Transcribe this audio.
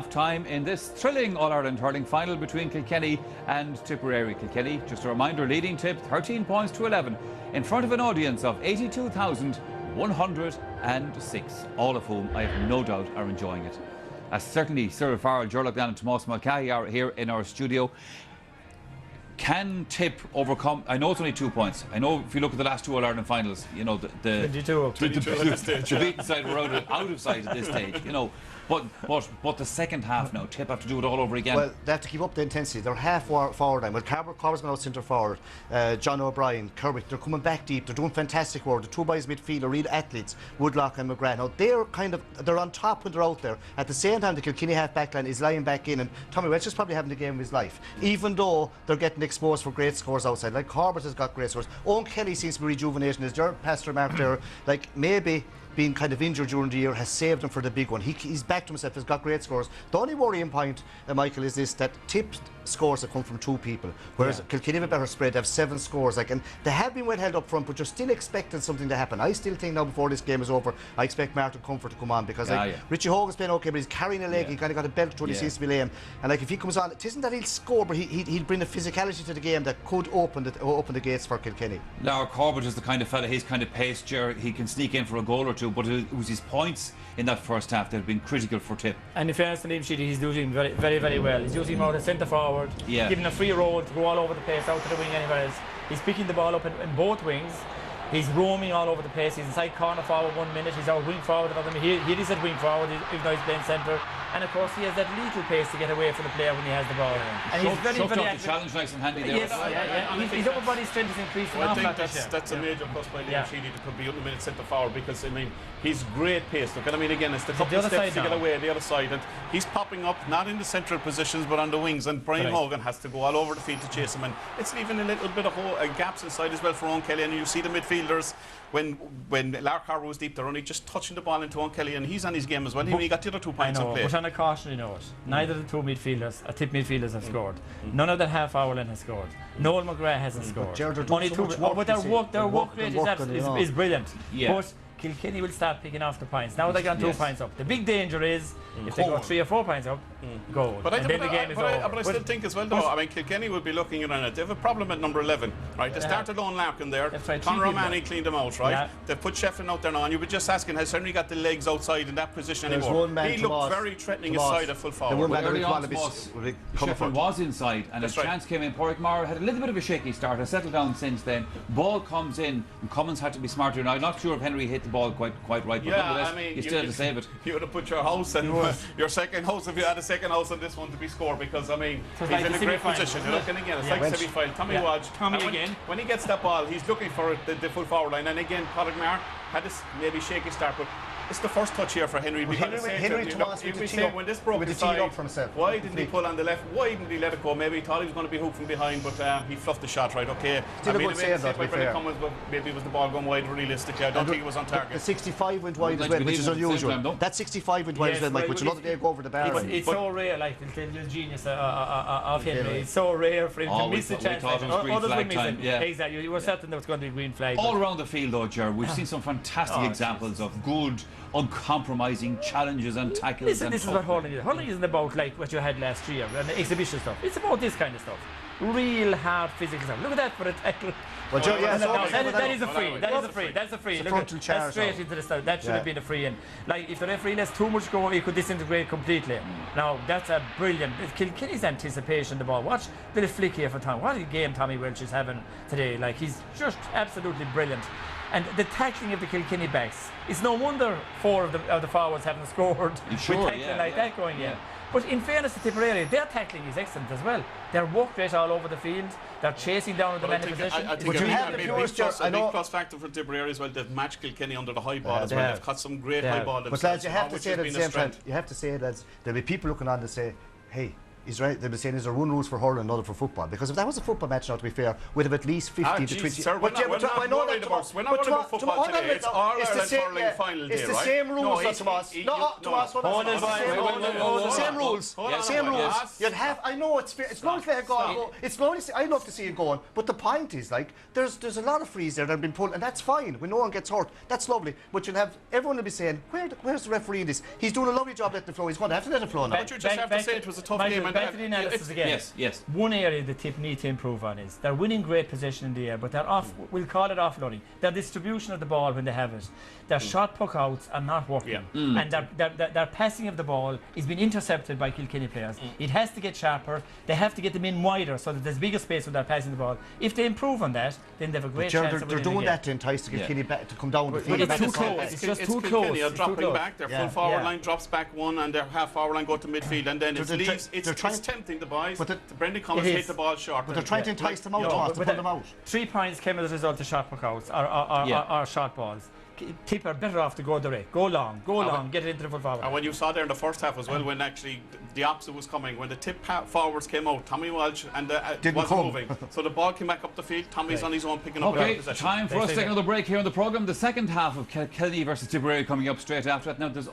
Time in this thrilling All-Ireland hurling final between Kilkenny and Tipperary. Kilkenny, just a reminder, leading Tip 13 points to 11 in front of an audience of 82,106, all of whom I have no doubt are enjoying it. Certainly Cyril Farrell, Gerald Gann and Tomás Mulcahy are here in our studio. Can Tip overcome? I know it's only 2 points. I know if you look at the last two All-Ireland finals, you know, the 22 at this stage. The beaten side were out of sight at this stage, you know. But the second half now, Tip have to do it all over again. Well, they have to keep up the intensity. They're half forward now. Well, Carver's going out centre forward. John O'Brien, Kerwick, they're coming back deep. They're doing fantastic work. The two boys midfield are real athletes, Woodlock and McGrath. Now, they're on top when they're out there. At the same time, the Kilkenny half back line is lying back in, and Tommy Welch is probably having the game of his life, even though they're getting exposed for great scores outside. Like Corbett has got great scores. Owen Kelly seems to be rejuvenating. As Gerard Pastor marked there, like maybe being kind of injured during the year has saved him for the big one. He's back to himself, he's got great scores. The only worrying point, Michael, is this, that Tip's scores have come from two people, whereas Kilkenny have a better spread. They have 7 scores, and they have been well held up front, but you're still expecting something to happen. I still think now, before this game is over, I expect Martin Comfort to come on, because Richie Hogan's playing okay, but he's carrying a leg. He kind of got a belt to what he seems to be laying, and like if he comes on, it isn't that he'll score, but he'll bring a physicality to the game that could open the gates for Kilkenny. Now Corbett is the kind of fella, his kind of pace, he can sneak in for a goal or two, but it was his points in that first half that have been critical for Tip. And in fairness to Liam Sheedy, he's doing very, very, very well. He's using him out as centre forward, giving a free roll to go all over the place, out to the wing anywhere else. He's picking the ball up in both wings. He's roaming all over the place. He's inside corner forward 1 minute, he's out wing forward another minute. Here he's at wing forward, even though he's playing centre. And of course he has that little pace to get away from the player when he has the ball. And he's very, very active. The challenge nice and handy there. Yes, his upper body strength is increasing. I think that's a major plus by Liam Sheedy to be 1 minute centre forward, because I mean he's great pace. Look, and I mean again, it's the couple of steps to get away the other side, and he's popping up not in the central positions but on the wings, and Brian Hogan has to go all over the field to chase him, and it's leaving a little bit of gaps inside as well for Owen Kelly. And you see the midfielders when Lark Harbour was deep, they're only just touching the ball into Owen Kelly, and he's on his game as well. He got the other 2 points in play. But on a cautionary note, neither of the two midfielders, Tip midfielders, have scored. None of the half hour line has scored. Noel McGrath hasn't scored. Only two, but their work rate is brilliant. But Kilkenny will start picking off the points. Now they got 2 points up. The big danger is if they go 3 or 4 points up, goal. But then the game is over. But I still think as well, though, I mean, Kilkenny will be looking around it. They have a problem at number 11, right? They started on Larkin there. Conor O'Mahony cleaned them out, right? They've put Shefflin out there now, and you were just asking, has Henry got the legs outside in that position anymore? He looked very threatening aside at full forward. Shefflin was inside, and a chance came in. Porrick Maher had a little bit of a shaky start, has settled down since then. Ball comes in, and Cummins had to be smarter. Now, I'm not sure if Henry hit the ball quite right, but nonetheless, he still had to save it. You would have put your house and your second house, if you had a second house on this one, to be scored, because I mean he's in a great position. You're looking again, it's like semi-final. Tommy Wadge, when he gets that ball, he's looking for the full forward line, and again Porrick Maher had this maybe shaky start, but it's the first touch here for Henry. Henry when this broke his side, why didn't he pull on the left? Why didn't he let it go? Maybe he thought he was going to be hooked from behind, but he fluffed the shot right. Okay, still a good save, though, to be fair. But maybe it was the ball going wide realistically. I don't think it was on target. The 65 went wide as well, which is unusual. That 65 went wide as well, Mike, which another day go over the bar. It's so rare, like the genius of Henry. It's so rare for him to miss a chance. Others would miss it. Exactly. You were certain there was going to be a green flag. All around the field, though, Ger, we've seen some fantastic examples of good, uncompromising challenges and tackles. Listen, this is what hurling is. Hurling isn't about like what you had last year and the exhibition stuff. It's about this kind of stuff. Real hard physical stuff. Look at that for a tackle. Well, that is a free. That's a free. That's straight into the start. That should have been a free. And like if the referee lets too much go, he could disintegrate completely. Now that's a brilliant. Kilkenny's anticipation. The ball. Watch the flick here for Tom. What a game Tommy Welch is having today. Like he's just absolutely brilliant. And the tackling of the Kilkenny backs, it's no wonder 4 of the forwards haven't scored with tackling like that going in. But in fairness to Tipperary, their tackling is excellent as well. They're work rate all over the field. They're chasing down the man in position. I think a big plus factor for Tipperary as well. They've matched Kilkenny under the high ball as well. They've got some great high ball. But lads, you have to say it at the same time. You have to say it, lads. There'll be people looking on to say, hey, He's right. They've been saying, is there one rules for hurling, another for football? Because if that was a football match now, to be fair, we'd have at least 15 to 20. Sir, we're not worried about football today. It's All-Ireland hurling final day, right? It's the same rules, Tomas. No, Tomas, the same rules. Same rules. You'd have. I know it's not fair go. It's not. I love to see it going, but the point is, like, there's a lot of frees there that have been pulled, and that's fine when no one gets hurt. That's lovely. But you'll have everyone will be saying, where's the referee in this? He's doing a lovely job letting it flow. He's going to have to let it flow now. But you just have to say it was a tough game. Back to the analysis again. Yes. One area the Tip need to improve on is they're winning great position in the air, but they're off. We'll call it offloading. Their distribution of the ball when they have it, their shot puck outs are not working, and their passing of the ball is being intercepted by Kilkenny players. It has to get sharper. They have to get them in wider so that there's bigger space when they're passing the ball. If they improve on that, then they have a great chance. They're doing that to entice the Kilkenny back to come down the field. It's too close. It's just too close. They're dropping back. Their full forward line drops back one, and their half forward line go to midfield, and then it's tempting the boys. Brendan Cummins hit the ball short. But they're trying to entice them out, to pull them out. 3 points came as a result of shot puck outs or shot balls. Tip are better off to go direct. Go long, get it into the full forward. And when you saw there in the first half as well, when actually the opposite was coming, when the Tip forwards came out, Tommy Walsh and wasn't moving. So the ball came back up the field. Tommy's on his own picking up the possession. Time for us to take another break here on the programme. The second half of Kilkenny versus Tipperary coming up straight after that. Now there's